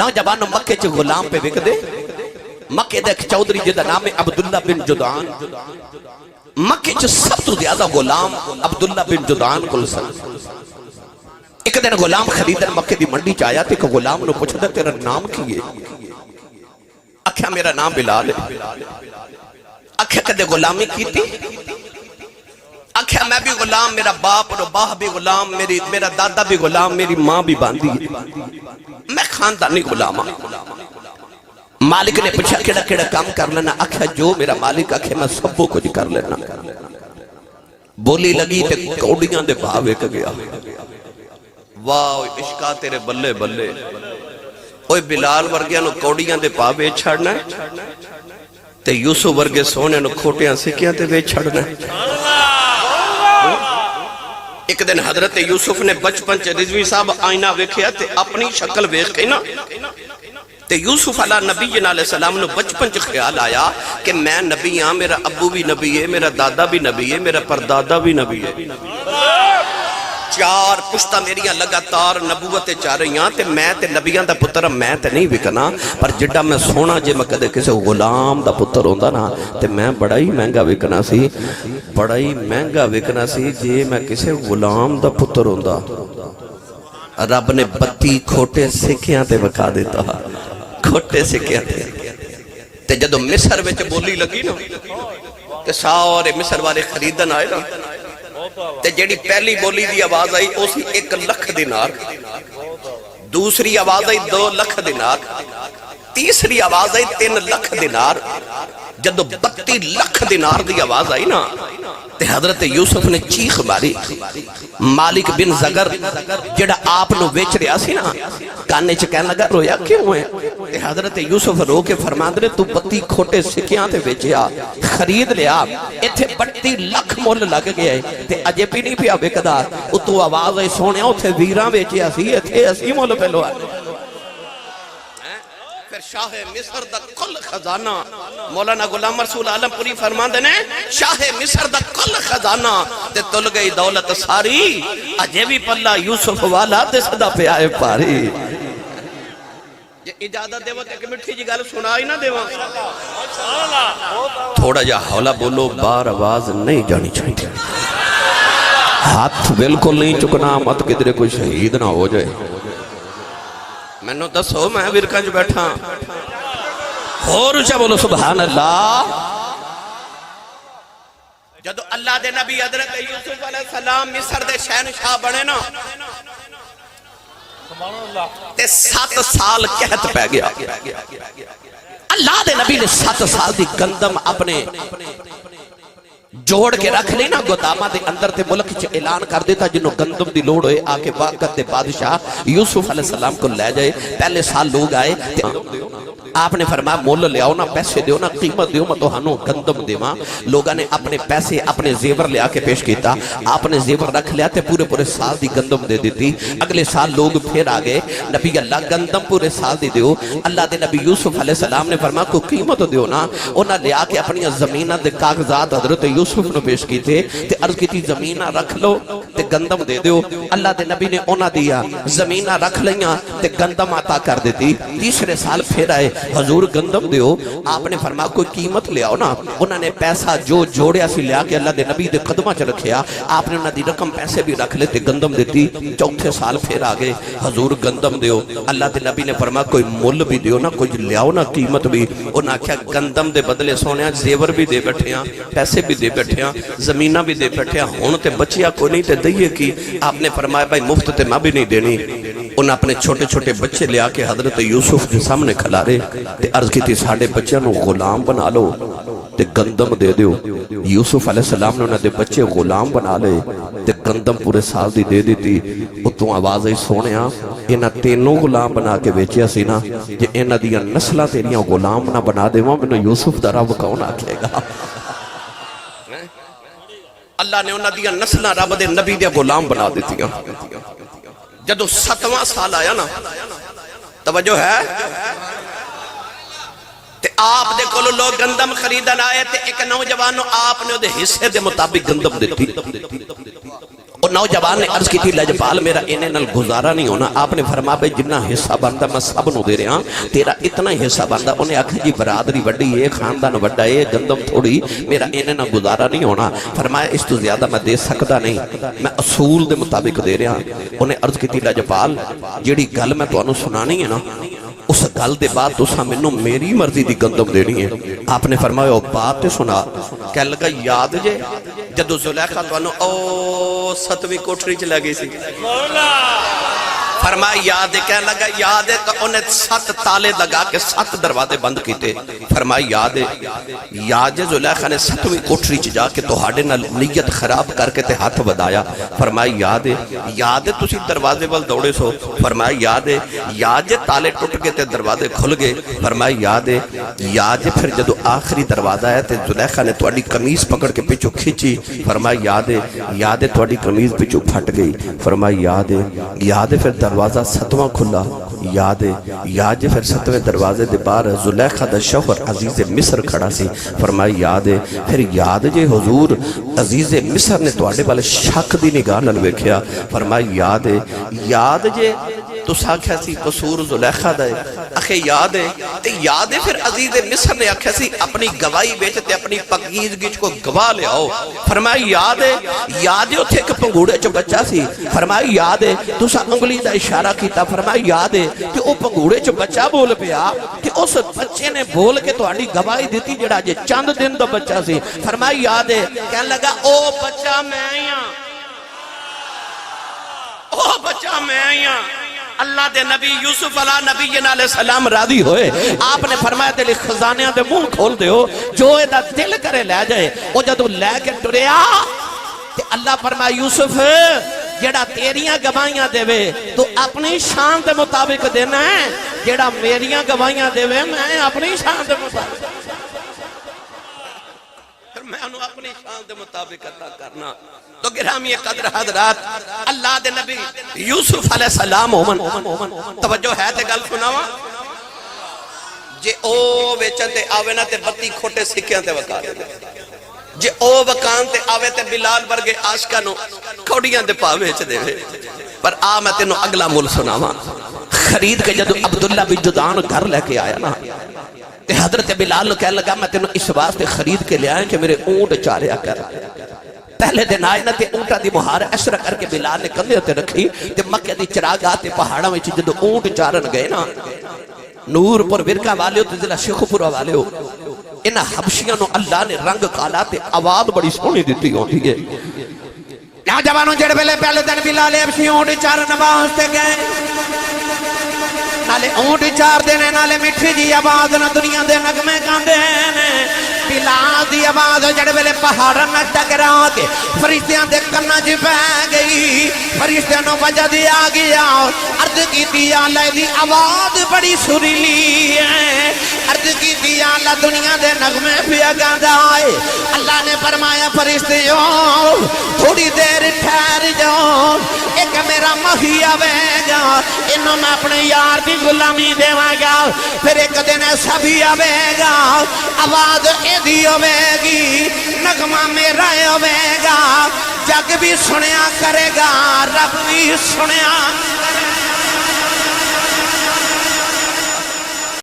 نوجوان مکے چ غلام پہ وک دے مکے دے چودھری جدا نام ہے عبداللہ بن جدعان مکے چ سب تو زیادہ غلام عبداللہ بن جدعان کل سن ایک دن غلام خریدن مکے دی منڈی چایا تے کہ غلام نو پوچھدا تیرا نام کی ہے اکھیا میرا نام بلال ہے اکھیا کدے غلامی کیتی اکھیا میں بھی غلام میرا باپ اور باہ بھی غلام میرا دادا بھی غلام میری ماں بھی باندھی ہے میں خاندانی غلام ہوں مالک نے پوچھا کیڑا کیڑا کام کر لینا اکھیا جو میرا مالک اکھیا میں سبو کچھ کر لینا بولی لگی تے کوڑیاں دے بھاوے کا گیا واہ عشقہ تیرے بلے بلے اوہ بلال ورگیاں نو کوڑیاں دے پاوے چھڑنا ہے تے یوسف ورگے سونے نو کھوٹیاں سکیاں تے وے چھڑنا ہے ایک دن حضرت یوسف نے بچپن چے رضوی صاحب آئینہ ویکھیا تے اپنی شکل ویکھے نا تے یوسف علیہ نبی علیہ السلام نے بچپن چے خیال آیا کہ میں نبی ہاں میرا ابو بھی نبی ہے میرا دادا بھی نبی ہے میرا پردادا بھی نبی ہے چار پشتہ میریاں لگاتار نبوت چاہ رہی ہیں تے میں تے نبیاں دا پتر میں تے نہیں وکنا پر جڑا میں سونا جے میں کدے کسے غلام دا پتر ہوندا نا تے میں بڑا ہی مہنگا وکنا سی جے میں کسے غلام دا پتر ہوندا رب نے 32 کھوٹے سکھیاں تے وکھا دیتا کھوٹے سکھیاں تے جدو مصر وچ بولی لگی نا تے سارے مصر والے خریدن آئے نا تے جیڑی پہلی بولی دی آواز آئی اسی 1 لکھ دینار دوسری آواز آئی 2 لکھ دینار تیسری آواز آئی 3 لکھ دینار جدو 32 لکھ دینار دی آواز آئی نا تے حضرت یوسف نے چیخ ماری مالک بن زگر جڑا آپ نو ویچ رہا سی نا کانے چ کہنے لگا رویا کیوں ہے تے حضرت یوسف رو کے فرما دے تو 32 کھوٹے سکیاں تے ویچیا خرید لیا ایتھے 32 لکھ مول لگ گیا ہے تے اجے بھی نہیں پیا وکدا اتو آواز ہے سونے اوتھے ویراں ویچیا سی ایتھے 80 مول پہ لو پھر شاہ مصر دا کل خزانہ مولانا غلام رسول عالم پوری فرمان دینے شاہ مصر دا کل خزانہ تے تل گئی دولت ساری اجے بھی پلہ یوسف والا تے صدا پہ آئے پاری اجازت دے وقت ایک مٹھی جی گال سنائی نہ دے وقت تھوڑا جا حولا بولو بار آواز نہیں جانی چاہیے ہاتھ بالکل نہیں چکنا مت کدھرے کوئی شہید نہ ہو جائے میں نے دسو میں ورکہ جو بیٹھا اور اسے بولو سبحان اللہ جدو اللہ دے نبی حضرت یوسف علیہ السلام مصر دے شہنشاہ بنے نا تے 7 سال کہت پہ گیا اللہ دے نبی نے 7 سال دی گندم اپنے جوڑ کے رکھ لینا گودامہ دے اندر تے ملک چے اعلان کر دیتا جنہوں گندم دی لوڑ ہوئے آکے وقت دے بادشاہ یوسف علیہ السلام کو لے جائے پہلے سال لوگ آئے آپ نے فرمایا مول لے آؤ نا پیسے دیو نا قیمت دیو میں تو ہنو گندم دیواں لوگاں نے اپنے پیسے اپنے زیور لے آکے پیش کیتا آپ نے زیور رکھ لیا تے پورے سال دی گندم دے دیتی اگلے سال لوگ پھر آگئے نبی اللہ گندم پورے سال دی دیو اللہ دے نبی یوسف علیہ السلام نے فرمایا کو قیمت دیو نا انہاں لے آکے اپنی زمینہ دے کاغذات حضرت یوسف نے پیش کی تھے تے عرض کی تھی زمینہ رکھ لو تے گندم دے دیو اللہ دے نبی نے انہاں دیا زمینہ رکھ لیاں تے گندم عطا کر دیتی تیسرے سال پھر آئے حضور گندم دیو آپ نے فرمایا کوئی قیمت لے آؤ نا انہوں نے پیسہ جو جوڑیا سی لیا کہ اللہ دے نبی دے قدمہ چ رکھیا آپ نے انہوں دی رقم پیسے بھی رکھ لیتے گندم دیتی چوتھے سال پھر آگے حضور گندم دیو اللہ دے نبی نے فرمایا کوئی مل بھی دیو نا کوئی لے آؤ نا قیمت بھی انہوں نے کہا گندم دے بدلے سونے زیور بھی دے بیٹھے ہیں پیسے بھی دے بیٹھے ہیں زمینہ بھی دے بیٹھے ہیں ہون تے بچیا کوئی نہیں تے دئیے کی آپ نے فرمایا بھائی مفت تے ماں بھی نہیں دینی انہوں اپنے چھوٹے چھوٹے بچے لے آکے حضرت یوسف کے سامنے کھلا رہے تے عرض کی تھی ساڑھے بچیاں نو غلام بنا لو تے گندم دے دیو یوسف علیہ السلام نے انہوں نے بچے غلام بنا لے تے گندم پورے سال دی دے دیتی اتوں آواز ہی سونے انہاں تینوں غلام بنا کے بیچیا سی نا جے انہاں دیاں نسلہ تیریاں غلام نہ بنا دے وہاں میں یوسف دا رب کون آکھے گا اللہ نے انہاں دیاں نسلہ رب دے نبی دے غلام بنا دیتی جدو 7واں سال آیا نا توجہ ہے تے آپ دے کولو لوگ گندم خریدن آئے تے ایک نوجوانو آپ نے دے حصے دے مطابق گندم دیتی اور نوجوان نے عرض کی تھی لجپال میرا انہیں نال گزارا نہیں ہونا. آپ نے فرمایا بھئی جنہ حصہ بندہ میں سب نو دے رہا تیرا اتنا ہی حصہ بندہ. انہیں آکھا جی برادری وڈی ہے خاندان وڈا ہے گندم تھوڑی میرا انہیں نال گزارا نہیں ہونا. فرمایا اس تو زیادہ میں دے سکتا نہیں میں اصول دے مطابق دے رہا. انہیں عرض کی تھی لجپال جیڑی گل میں تو انہوں سنانی ہے نا اس گل دے بعد تسا منوں میری مرضی دی گندم دینی ہے. آپ نے فرمایا او بات تے سنا. کہنے لگا یاد جے جدو زلیخا تو انہوں او ستویں کوٹری چ لگی سی فرمایا یاد ہے. کہنے لگا یاد ہے تو انہیں 7 تالے لگا کے 7 دروازے بند کیتے. فرمایا یاد ہے یاد ہے زلیخا نے 7ویں کوٹری چ جا کے توہاڈے نال نیت خراب کر کے تے ہاتھ ودایا. فرمایا یاد ہے تسی دروازے وال دوڑے سو. فرمایا یاد ہے تالے ٹوٹ کے تے دروازے کھل گئے. فرمایا یاد ہے پھر جدو آخری دروازہ ہے تے زلیخا نے تواڈی قمیض پکڑ کے پیچھے کھینچی. فرمایا یاد ہے تواڈی قمیض پیچھے پھٹ گئی. فرمایا یاد ہے پھر دروازہ 7واں کھلا. یاد ہے پھر 7ویں دروازے دے باہر زلیخا دا شوہر عزیز مصر کھڑا سی. فرمایا پھر یاد جے حضور عزیز مصر نے تواڈے والے شک دی نگاہ نال ویکھیا. فرمایا یاد جے تو ساکھیا سی قصور زلیخا دا ہے. اکھے یاد ہے پھر عزیز مصر نے آکھیا سی اپنی گواہی بیچتے اپنی پاکیزگی کو گواہ لے آؤ. فرمایا یاد ہے اتھے ایک پنگوڑے چو بچہ سی. فرمایا یاد ہے تو سا انگلی دا اشارہ کیتا. فرمایا یاد ہے کہ وہ پنگوڑے چو بچہ بول پیا کہ اس بچے نے بول کے تو آڑی گواہی دیتی جڑا جے چند دن دا بچہ سی. فرمایا یاد ہے کہنے لگا او بچہ میں آیا اللہ دے نبی یوسف علیہ نبی علیہ السلام راضی ہوئے. آپ نے فرمایا دل خزانیاں دے منہ کھول دے ہو جو ایدہ دل کرے لے جائے. وہ جدو لے کے ٹریا تے اللہ فرمایا یوسف جیڑا تیریاں گواہیاں دے وے تو اپنی شان دے مطابق دینا ہے جیڑا میریاں گواہیاں دے وے میں اپنی شان دے مطابق میں انہوں اپنی شان دے مطابق عطا کرنا. تو گرامی قدر حضرات اللہ دے نبی یوسف علیہ السلام توجہ ہے تے گل سناوا جے او ویچن تے آوے نا تے بتی کھوٹے سکیاں تے وکا دے. جے او وکان تے آوے تے بلال ورگے عاشقاں نو کھوڑیاں دے پا ویچ دے. پر آ میں تینوں اگلا مول سناوا. خرید کے جدو عبداللہ بن جدعان گھر لے کے آیا نا تے حضرت بلال کہنے لگا میں تینوں اس واسطے خرید کے لے آئے کہ میرے اونٹ چاریا کر. پہلے دن آئے نا تے اونٹا دی مہار ایسرا کر کے بلال نے کندھے تے رکھی تے مکہ دی چراغاں تے پہاڑاں وچ جدو اونٹ چارن گئے نا نور پر ورکا والے ہو تے ضلع شیخ پورا والے ہو انہاں حبشیاں نو اللہ نے رنگ کالا تے آواز بڑی سونی دیتی ہوتی ہے. نوجوانوں جڑ ویلے پہلے دن بلال حبشی اونٹ چارن واسطے گئے نالے اونٹ چار دینے نالے مٹھی جی آواز نہ دنیا دے نغمے کاندے نے. بلال دی آواز جڑ ویلے پہاڑاں نہ ٹکرا کے فرشتیاں دے کنا چ پے گئی. فرشتیاں نو وجہ دی آ گیا عرض کیتی اللہ دی آواز بڑی سریلی ہے. عرض کیتی اللہ دنیا دے نغمے پیا گاندا ہے. اللہ نے فرمایا فرشتیوں تھوڑی دیر ٹھہر جاؤ ایک میرا مہی آوے گا انہوں میں اپنے یار دی غلامی دیواں گا. پھر ایک دن ایسا بھی آوے گا آواز ایدھی ہوے گی نغمہ میرا ہوے گا جگ بھی سنیا کرے گا رب بھی سنیا